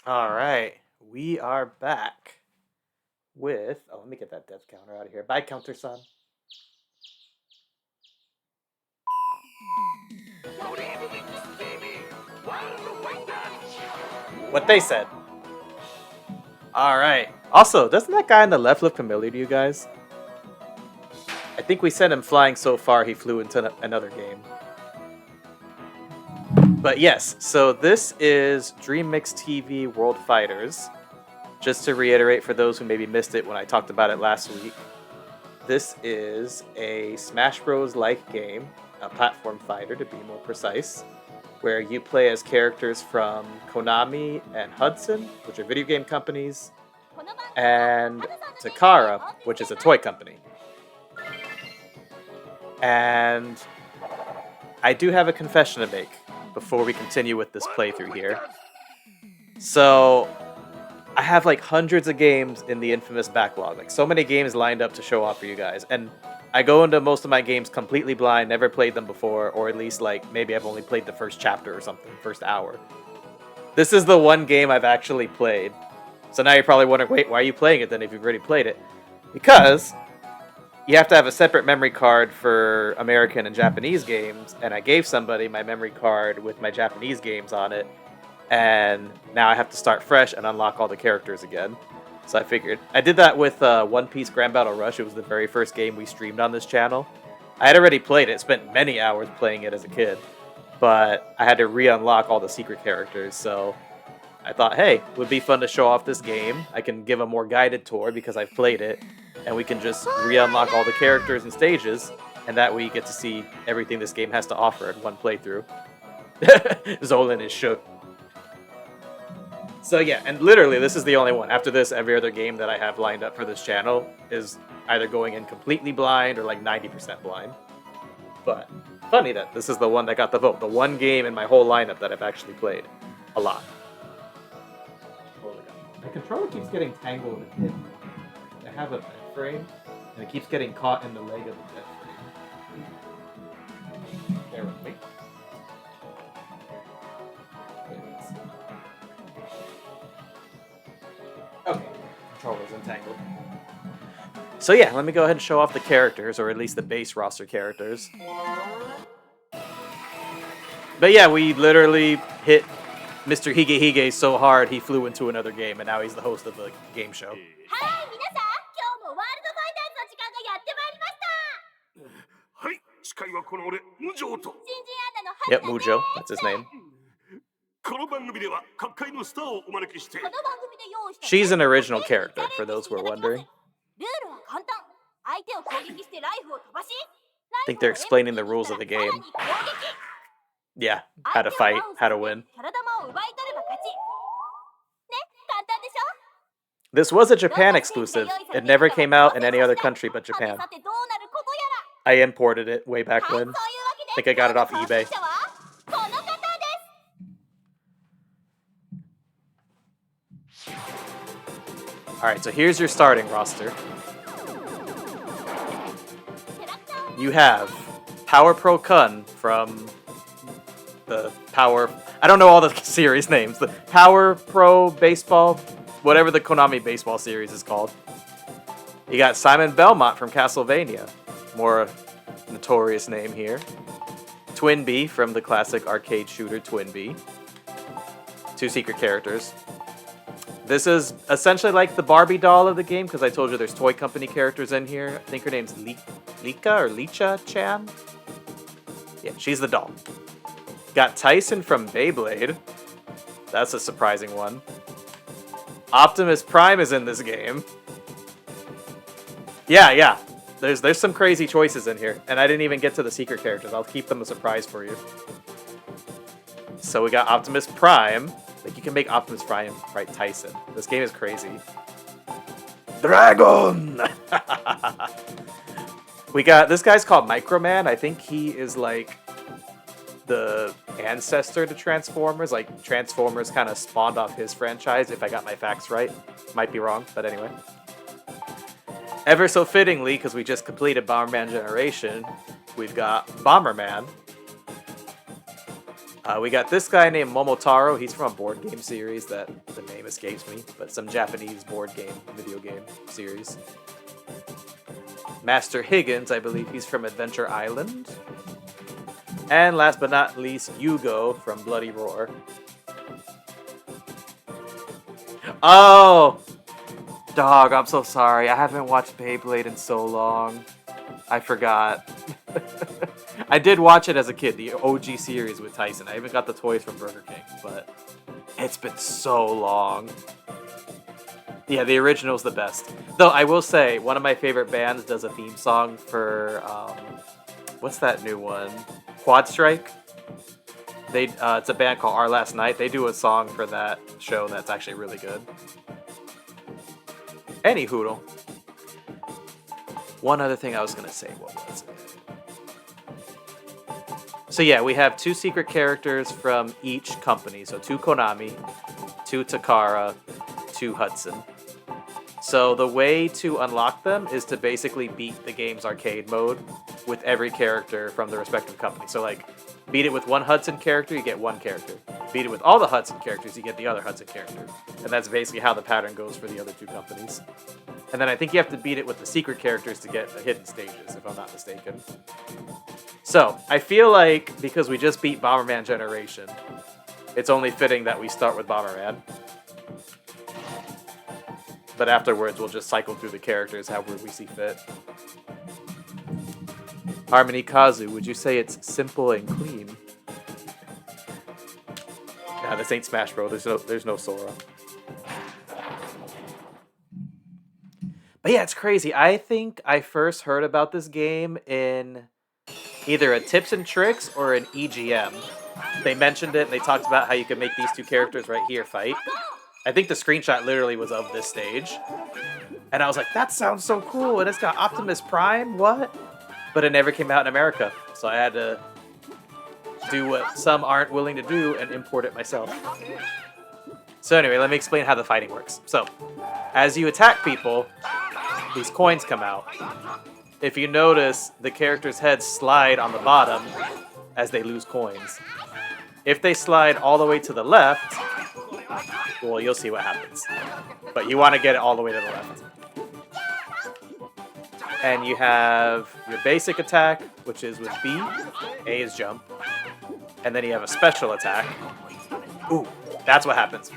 All right, we are back with. Oh, let me get that death counter out of here. Bye, counter son. What they said. All right. Also, doesn't that guy on the left look familiar to you guys? I think we sent him flying so far he flew into another game. But yes, so this is DreamMix TV World Fighters. Just to reiterate for those who maybe missed it when I talked about it last week, this is a Smash Bros. Like game, a platform fighter to be more precise, where you play as characters from Konami and Hudson, which are video game companies, and Takara, which is a toy company. And I do have a confession to make before we continue with this playthrough here. So, I have like hundreds of games in the infamous backlog, like so many games lined up to show off for you guys, and I go into most of my games completely blind, never played them before, or at least like maybe I've only played the first chapter or something, first hour. This is the one game I've actually played. So now you're probably wondering, wait, why are you playing it then if you've already played it? Because you have to have a separate memory card for American and Japanese games, and I gave somebody my memory card with my Japanese games on it, and now I have to start fresh and unlock all the characters again. So I figured, I did that with One Piece Grand Battle Rush. It was the very first game we streamed on this channel. I had already played it, spent many hours playing it as a kid, but I had to re-unlock all the secret characters, so I thought, hey, it would be fun to show off this game. I can give a more guided tour because I've played it, and we can just re-unlock all the characters and stages, and that way you get to see everything this game has to offer in one playthrough. Zolan is shook. So yeah, and literally this is the only one. After this, every other game that I have lined up for this channel is either going in completely blind or like 90% blind. But funny that this is the one that got the vote. The one game in my whole lineup that I've actually played a lot. My controller keeps getting tangled in it. I have a bed frame, and it keeps getting caught in the leg of the bed frame. Bear with me. Okay, controller's entangled. So yeah, let me go ahead and show off the characters, or at least the base roster characters. But yeah, we literally hit Mr. Hige Hige so hard he flew into another game, and now he's the host of the game show. Yep, Mujo, that's his name. She's an original character, for those who are wondering. I think they're explaining the rules of the game. Yeah, how to fight, how to win. This was a Japan exclusive. It never came out in any other country but Japan. I imported it way back when. I think I got it off eBay. Alright, so here's your starting roster. You have Power Pro Kun from the Power... I don't know all the series names. The Power Pro Baseball, whatever the Konami Baseball series is called. You got Simon Belmont from Castlevania. More notorious name here. Twinbee from the classic arcade shooter Twinbee. Two secret characters. This is essentially like the Barbie doll of the game, because I told you there's toy company characters in here. I think her name's Lika or Licha-chan. Yeah, she's the doll. Got Tyson from Beyblade. That's a surprising one. Optimus Prime is in this game. Yeah. There's some crazy choices in here, and I didn't even get to the secret characters. I'll keep them a surprise for you. So we got Optimus Prime. Like, you can make Optimus Prime right Tyson. This game is crazy. Dragon! We got, this guy's called Microman. I think he is like the ancestor to Transformers. Like, Transformers kind of spawned off his franchise, if I got my facts right. Might be wrong, but anyway. Ever so fittingly, because we just completed Bomberman Generation, we've got Bomberman. We got this guy named Momotaro. He's from a board game series that the name escapes me, but some Japanese board game, video game series. Master Higgins, I believe he's from Adventure Island. And last but not least, Yugo from Bloody Roar. Oh! Dog, I'm so sorry. I haven't watched Beyblade in so long. I forgot. I did watch it as a kid, the OG series with Tyson. I even got the toys from Burger King, but it's been so long. Yeah, the original's the best. Though I will say, one of my favorite bands does a theme song for, what's that new one? Quad Strike? It's a band called Our Last Night. They do a song for that show that's actually really good. Any hoodle. One other thing I was going to say, what was it? So yeah, we have 2 secret characters from each company. So 2 Konami, 2 Takara, 2 Hudson. So the way to unlock them is to basically beat the game's arcade mode with every character from the respective company. So like, beat it with 1 Hudson character, you get 1 character. Beat it with all the Hudson characters, you get the other Hudson character. And that's basically how the pattern goes for the other 2 companies. And then I think you have to beat it with the secret characters to get the hidden stages, if I'm not mistaken. So, I feel like, because we just beat Bomberman Generation, it's only fitting that we start with Bomberman. But afterwards, we'll just cycle through the characters however we see fit. Harmony Kazu, would you say it's simple and clean? Nah, this ain't Smash Bros. There's no Sora. But yeah, it's crazy. I think I first heard about this game in either a Tips and Tricks or an EGM. They mentioned it and they talked about how you could make these 2 characters right here fight. I think the screenshot literally was of this stage. And I was like, that sounds so cool. And it's got Optimus Prime? What? But it never came out in America. So I had to do what some aren't willing to do and import it myself. So anyway, let me explain how the fighting works. So, as you attack people, these coins come out. If you notice, the character's heads slide on the bottom as they lose coins. If they slide all the way to the left, well, you'll see what happens. But you want to get it all the way to the left. And you have your basic attack, which is with B. A is jump. And then you have a special attack. Ooh, that's what happens.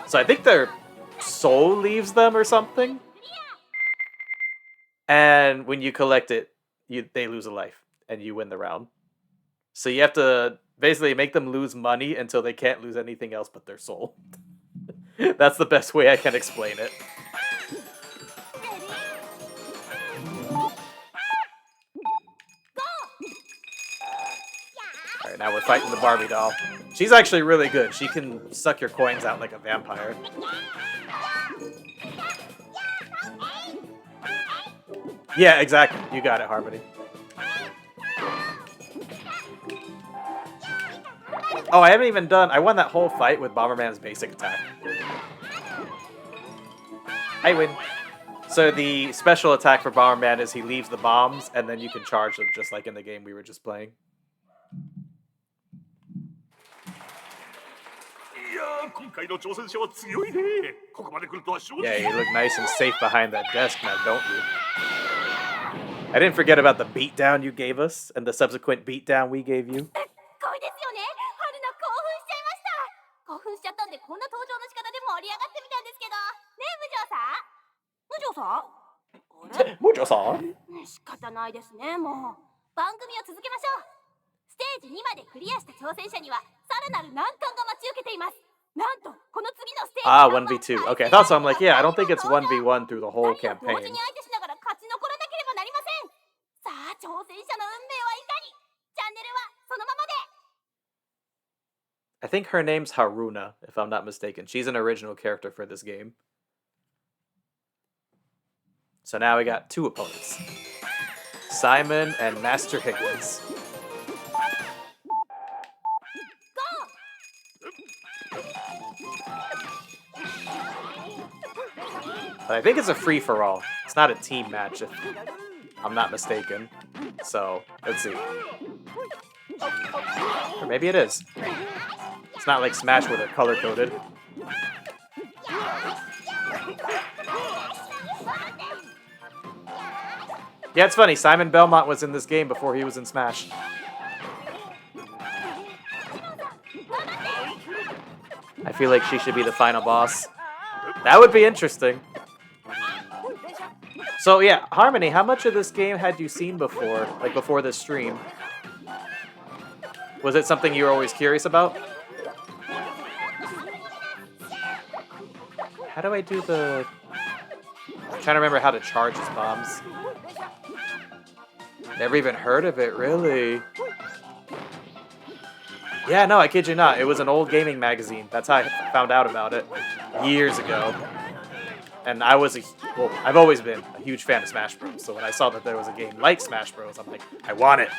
So I think their soul leaves them or something. And when you collect it, they lose a life. And you win the round. So you have to basically make them lose money until they can't lose anything else but their soul. That's the best way I can explain it. Alright, now we're fighting the Barbie doll. She's actually really good. She can suck your coins out like a vampire. Yeah, exactly. You got it, Harmony. Oh, I haven't even done... I won that whole fight with Bomberman's basic attack. I win. So the special attack for Bomberman is he leaves the bombs, and then you can charge them just like in the game we were just playing. Yeah, you look nice and safe behind that desk now, don't you? I didn't forget about the beatdown you gave us, and the subsequent beatdown we gave you. Mujo-san? Ah, 1v2. Okay, I thought so. I'm like, yeah, I don't think it's 1v1 through the whole campaign. I think her name's Haruna, if I'm not mistaken. She's an original character for this game. So now we got 2 opponents. Simon and Master Higgins. But I think it's a free-for-all. It's not a team match, if I'm not mistaken. So, let's see. maybe it is. It's not like Smash where they're color-coded. Yeah, it's funny. Simon Belmont was in this game before he was in Smash. I feel like she should be the final boss. That would be interesting. So yeah, Harmony, how much of this game had you seen before, like before this stream? Was it something you were always curious about? How do I do the... I'm trying to remember how to charge his bombs. Never even heard of it, really. Yeah, no, I kid you not. It was an old gaming magazine. That's how I found out about it years ago. And I was well, I've always been a huge fan of Smash Bros. So when I saw that there was a game like Smash Bros, I'm like, I want it.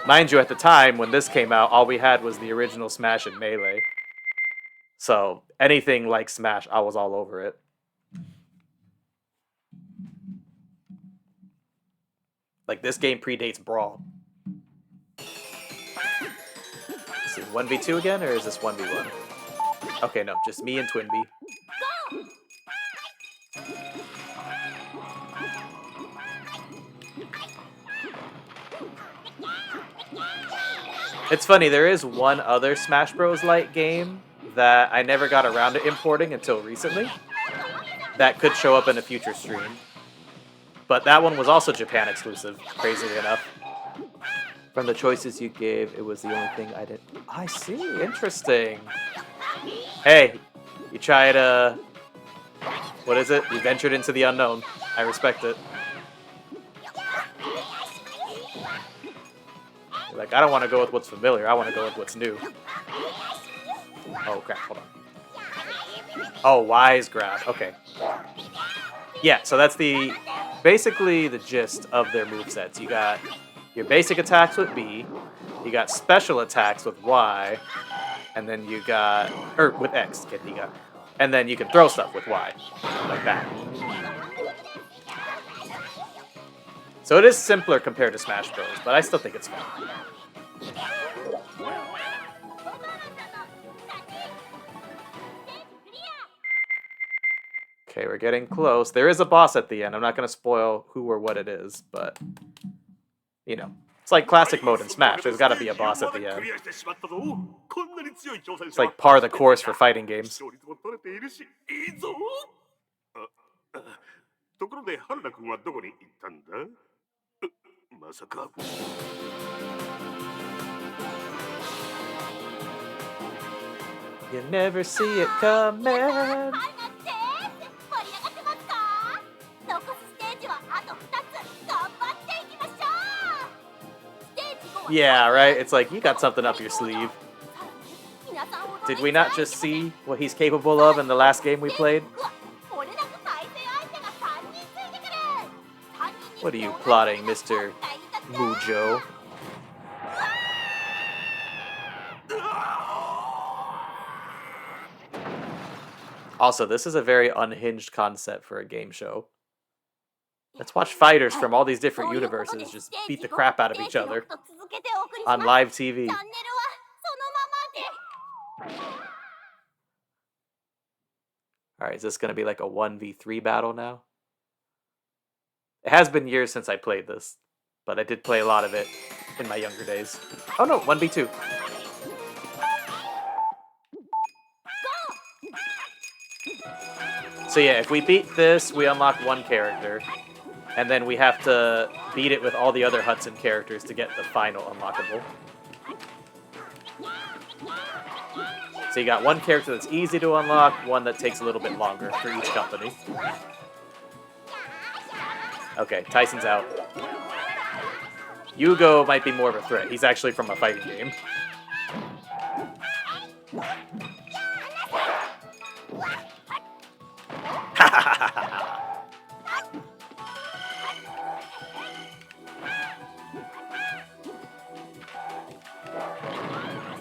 Mind you, at the time when this came out, all we had was the original Smash and Melee. So anything like Smash, I was all over it. Like, this game predates Brawl. Let's see, 1v2 again, or is this 1v1? Okay, no, just me and Twinbee. It's funny, there is one other Smash Bros. Like game that I never got around to importing until recently. That could show up in a future stream. But that one was also Japan exclusive, crazily enough. From the choices you gave, it was the only thing I didn't... I see, interesting. Hey, you tried, what is it? You ventured into the unknown. I respect it. You're like, I don't want to go with what's familiar, I want to go with what's new. Oh crap, hold on. Oh, Wise Grab, okay. Yeah, so that's basically the gist of their movesets. You got your basic attacks with B, you got special attacks with Y, and then you got, or with X, and then you can throw stuff with Y, like that. So it is simpler compared to Smash Bros, but I still think it's fun. Okay, we're getting close. There is a boss at the end. I'm not going to spoil who or what it is, but, you know. It's like classic mode in Smash. There's got to be a boss at the end. It's like par the course for fighting games. You never see it coming. Yeah, right? It's like, you got something up your sleeve. Did we not just see what he's capable of in the last game we played? What are you plotting, Mr. Mujo? Also, this is a very unhinged concept for a game show. Let's watch fighters from all these different universes just beat the crap out of each other on live TV. Alright, is this going to be like a 1v3 battle now? It has been years since I played this, but I did play a lot of it in my younger days. Oh no, 1v2. So yeah, if we beat this, we unlock one character. And then we have to beat it with all the other Hudson characters to get the final unlockable. So you got one character that's easy to unlock, one that takes a little bit longer for each company. Okay, Tyson's out. Yugo might be more of a threat. He's actually from a fighting game.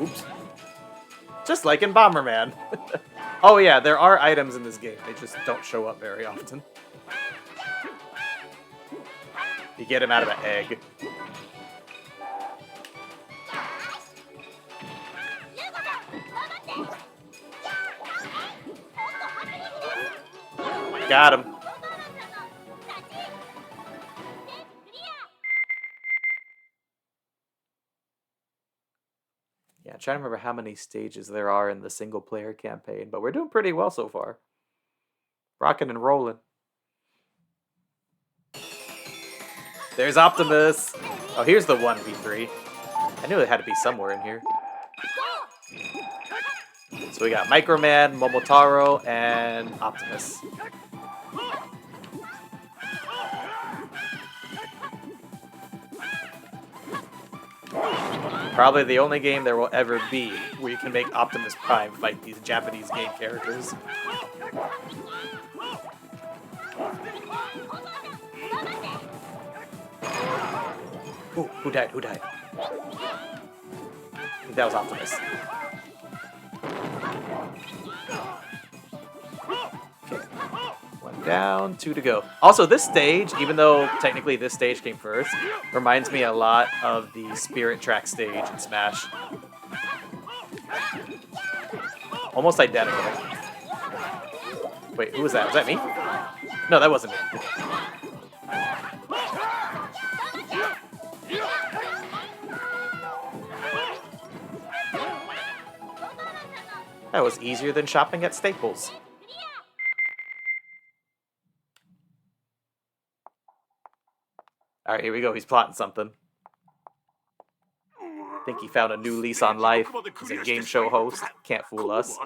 Oops. Just like in Bomberman. Oh yeah, there are items in this game. They just don't show up very often. You get them out of an egg. Got him. Yeah, I'm trying to remember how many stages there are in the single player campaign, but we're doing pretty well so far. Rocking and rolling. There's Optimus. Oh, here's the 1v3. I knew it had to be somewhere in here. So we got Microman, Momotaro, and Optimus. Probably the only game there will ever be where you can make Optimus Prime fight these Japanese game characters. Ooh, who died? Who died? I think that was Optimus. Okay. 1 down, 2 to go. Also, this stage, even though technically this stage came first, reminds me a lot of the Spirit Track stage in Smash. Almost identical. Wait, who was that? Was that me? No, that wasn't me. That was easier than shopping at Staples. Alright, here we go. He's plotting something. I think he found a new lease on life. He's a game show host. Can't fool us.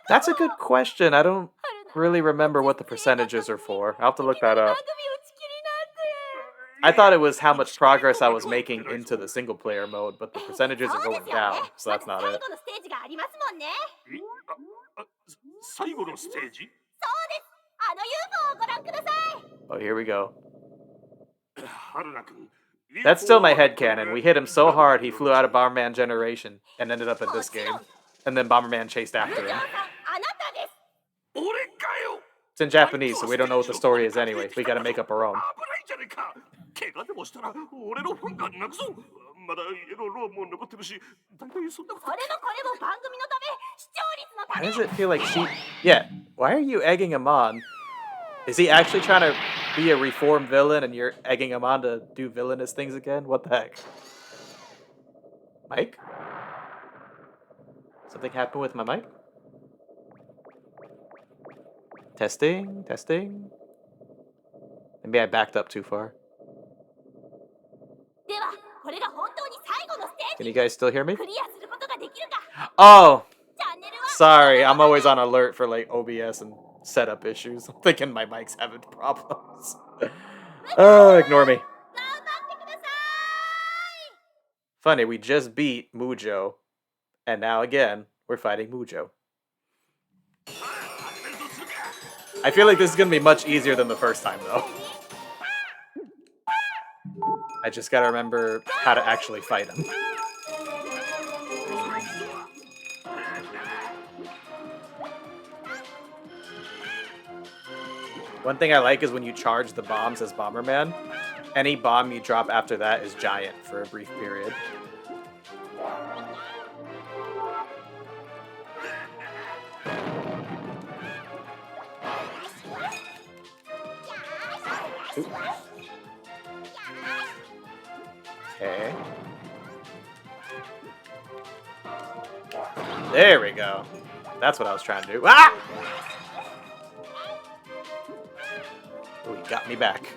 That's a good question. I don't really remember what the percentages are for. I'll have to look that up. I thought it was how much progress I was making into the single player mode, but the percentages are going down, so that's not it. Oh, here we go. That's still my headcanon. We hit him so hard he flew out of Bomberman Generation and ended up in this game. And then Bomberman chased after him. It's in Japanese, so we don't know what the story is anyway. We gotta make up our own. Why does it feel like she... Yeah, why are you egging him on? Is he actually trying to be a reformed villain and you're egging him on to do villainous things again? What the heck? Mike? Something happened with my mic? Testing, testing. Maybe I backed up too far. Can you guys still hear me? Oh! Sorry, I'm always on alert for like OBS and setup issues. I'm thinking my mic's having problems. Oh, ignore me. Funny, we just beat Mujo. And now again, we're fighting Mujo. I feel like this is going to be much easier than the first time, though. I just gotta remember how to actually fight him. One thing I like is when you charge the bombs as Bomberman, any bomb you drop after that is giant for a brief period. Ooh. Okay. There we go. That's what I was trying to do. Ah! Oh, he got me back.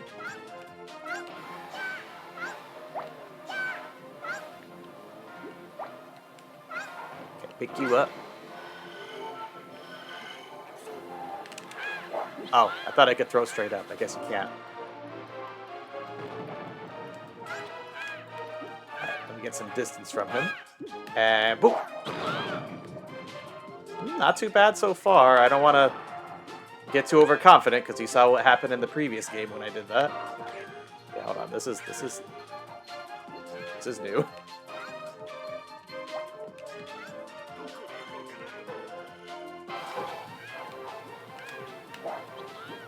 Okay, pick you up. Oh, I thought I could throw straight up. I guess you can't. Alright, let me get some distance from him. And boom! Not too bad so far. I don't want to get too overconfident because you saw what happened in the previous game when I did that. Yeah, hold on. This is new.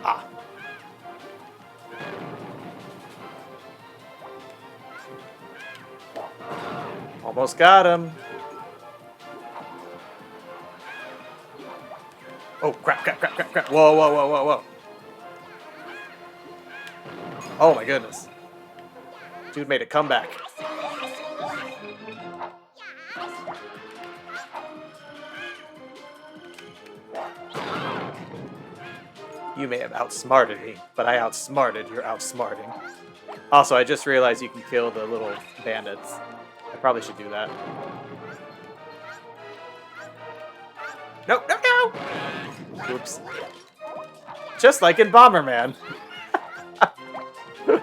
Ah. Almost got him. Oh, crap, crap, crap, crap, crap. Whoa, whoa, whoa, whoa, whoa. Oh my goodness. Dude made a comeback. You may have outsmarted me, but I outsmarted your outsmarting. Also, I just realized you can kill the little bandits. I probably should do that. No, no, no! Oops. Just like in Bomberman. At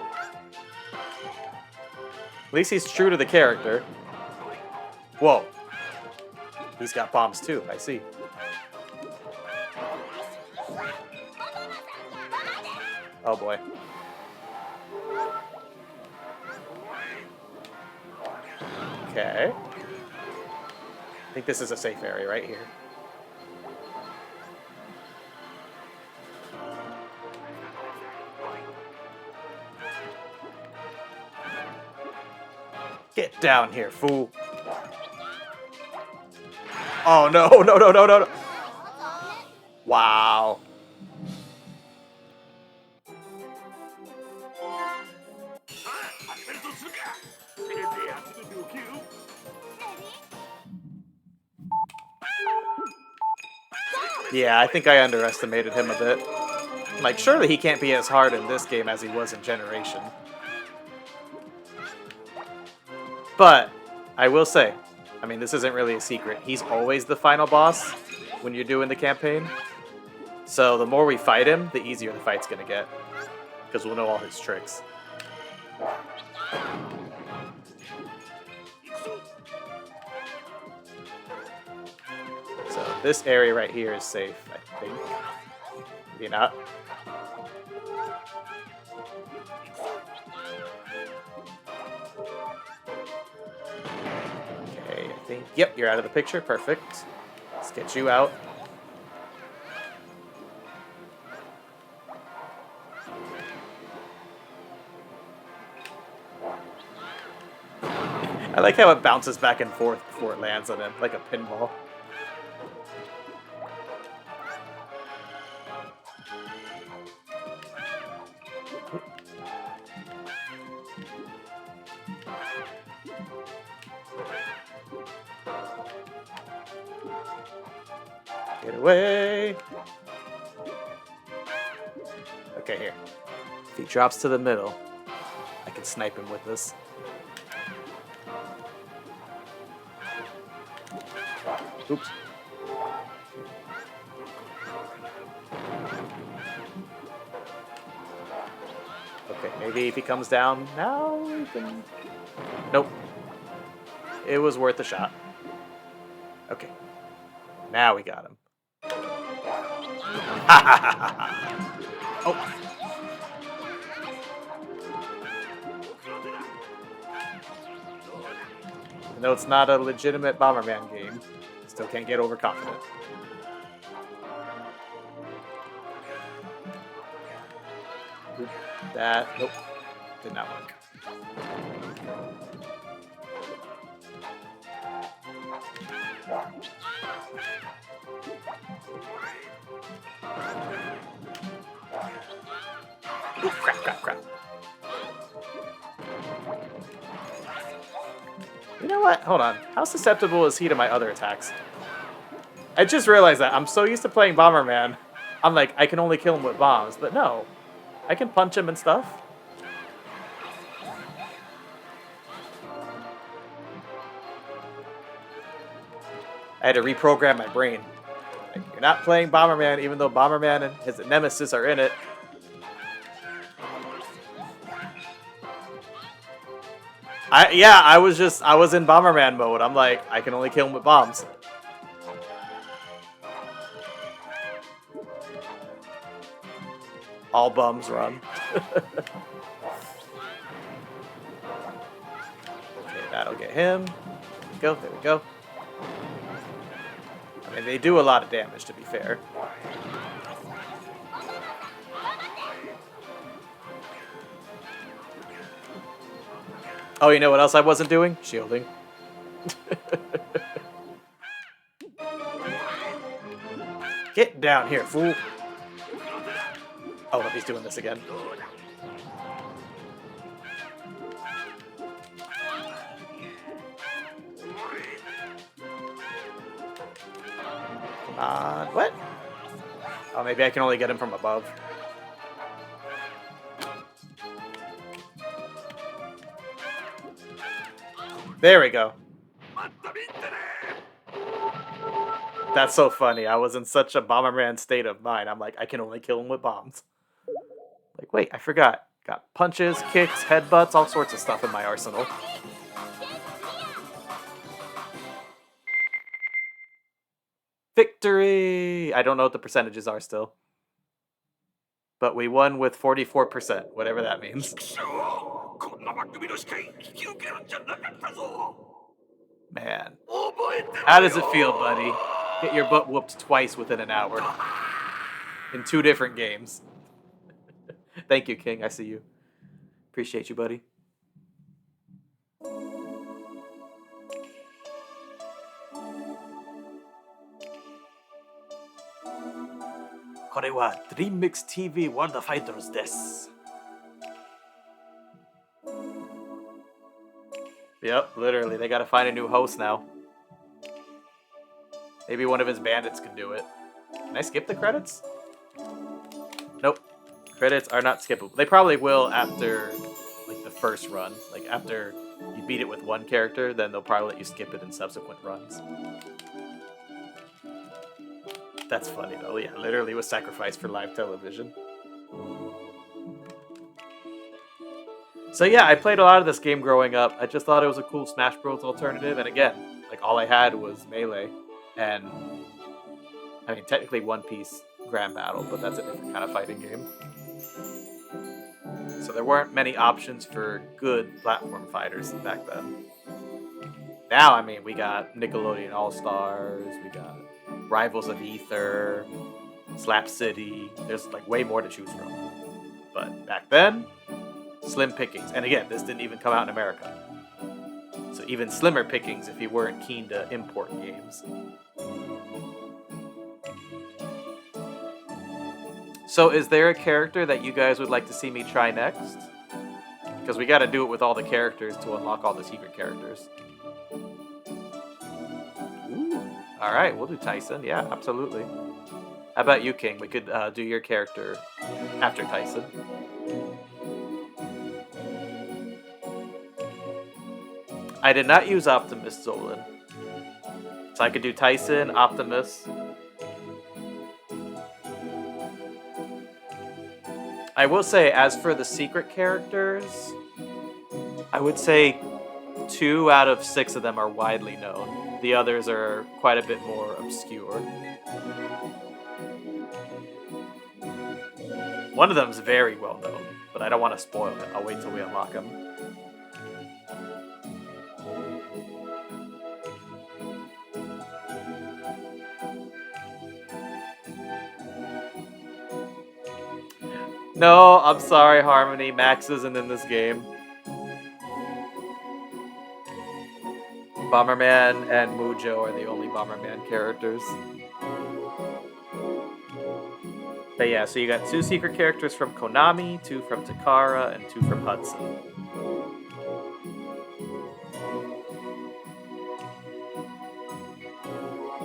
least he's true to the character. Whoa. He's got bombs too, I see. Oh boy. Okay. I think this is a safe area right here. Get down here, fool. Oh no, no, no, no, no, no. Wow. Yeah, I think I underestimated him a bit. Like, surely he can't be as hard in this game as he was in Generation. But, I will say, I mean, this isn't really a secret. He's always the final boss when you're doing the campaign. So the more we fight him, the easier the fight's gonna get. Because we'll know all his tricks. So this area right here is safe, I think. Maybe not. Okay, I think, yep, you're out of the picture. Perfect. Let's get you out. I like how it bounces back and forth before it lands on him, like a pinball. Get away! Okay, here. If he drops to the middle, I can snipe him with this. Oops. Okay, maybe if he comes down now, we can... Nope. It was worth a shot. Okay. Now we got him. Oh. Even though it's not a legitimate Bomberman game, still can't get overconfident. That, nope, did not work. Ooh, crap, crap, crap. You know what? Hold on. How susceptible is he to my other attacks? I just realized that. I'm so used to playing Bomberman. I'm like, I can only kill him with bombs, but no. I can punch him and stuff. I had to reprogram my brain. Like, you're not playing Bomberman, even though Bomberman and his nemesis are in it. I was in Bomberman mode. I'm like, I can only kill him with bombs. All bums run. Okay, that'll get him. There we go. I mean, they do a lot of damage, to be fair. Oh, you know what else I wasn't doing? Shielding. Get down here, fool. Oh, he's doing this again. Come on. What? Oh, maybe I can only get him from above. There we go. That's so funny. I was in such a Bomberman state of mind. I'm like, I can only kill him with bombs. Like, wait, I forgot. Got punches, kicks, headbutts, all sorts of stuff in my arsenal. Victory! I don't know what the percentages are still. But we won with 44%, whatever that means. Man. How does it feel, buddy? Get your butt whooped twice within an hour. In 2 different games. Thank you, King. I see you. Appreciate you, buddy. Kore wa DreamMix TV World Fighters desu. Yep, literally. They gotta find a new host now. Maybe one of his bandits can do it. Can I skip the credits? Nope. Credits are not skippable. They probably will after, like, the first run. Like, after you beat it with one character, then they'll probably let you skip it in subsequent runs. That's funny, though. Yeah, literally was sacrificed for live television. So yeah, I played a lot of this game growing up. I just thought it was a cool Smash Bros. Alternative. And again, like, all I had was Melee. And, I mean, technically One Piece Grand Battle, but that's a different kind of fighting game. So there weren't many options for good platform fighters back then. Now, I mean, we got Nickelodeon All-Stars, we got Rivals of Ether, Slap City. There's, like, way more to choose from. But back then, slim pickings. And again, this didn't even come out in America. So even slimmer pickings if you weren't keen to import games. So is there a character that you guys would like to see me try next? Because we gotta do it with all the characters to unlock all the secret characters. Ooh. Alright, we'll do Tyson. Yeah, absolutely. How about you, King? We could do your character after Tyson. I did not use Optimus Zolan. So I could do Tyson, Optimus. I will say, as for the secret characters, I would say 2 out of 6 of them are widely known. The others are quite a bit more obscure. One of them is very well known, but I don't want to spoil it. I'll wait till we unlock him. No, I'm sorry, Harmony. Max isn't in this game. Bomberman and Mujo are the only Bomberman characters. But yeah, so you got 2 secret characters from Konami, 2 from Takara, and 2 from Hudson.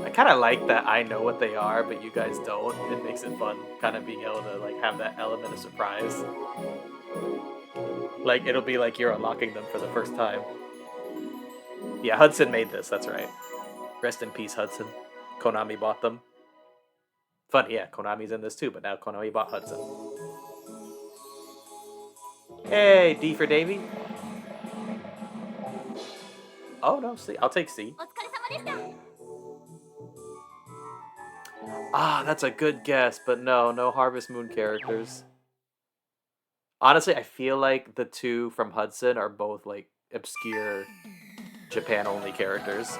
I kind of like that I know what they are, but you guys don't. It makes it fun, kind of being able to like have that element of surprise. Like, it'll be like you're unlocking them for the first time. Yeah, Hudson made this, that's right. Rest in peace, Hudson. Konami bought them. Funny, yeah, Konami's in this too, but now Konami bought Hudson. Hey, D for Davy. Oh, no, C. I'll take C. Ah, that's a good guess, but no Harvest Moon characters. Honestly, I feel like the 2 from Hudson are both, like, obscure Japan-only characters.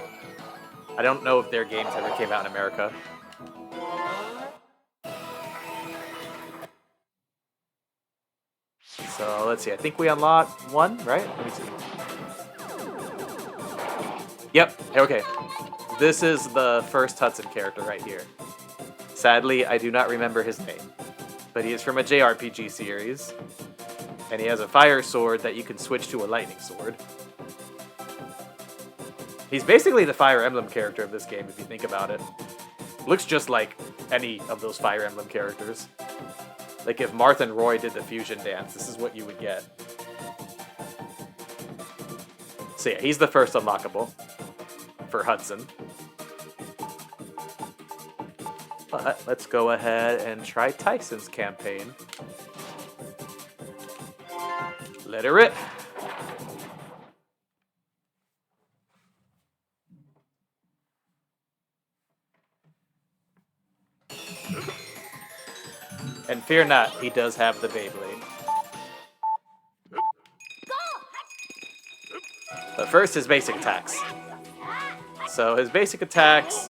I don't know if their games ever came out in America. So, let's see. I think we unlocked 1, right? Let me see. Yep, okay. This is the first Hudson character right here. Sadly, I do not remember his name, but he is from a JRPG series, and he has a fire sword that you can switch to a lightning sword. He's basically the Fire Emblem character of this game, if you think about it. Looks just like any of those Fire Emblem characters. Like if Marth and Roy did the fusion dance, this is what you would get. So yeah, he's the first unlockable for Hudson. But let's go ahead and try Tyson's campaign. Let her rip. And fear not, he does have the Beyblade. But first, his basic attacks. So his basic attacks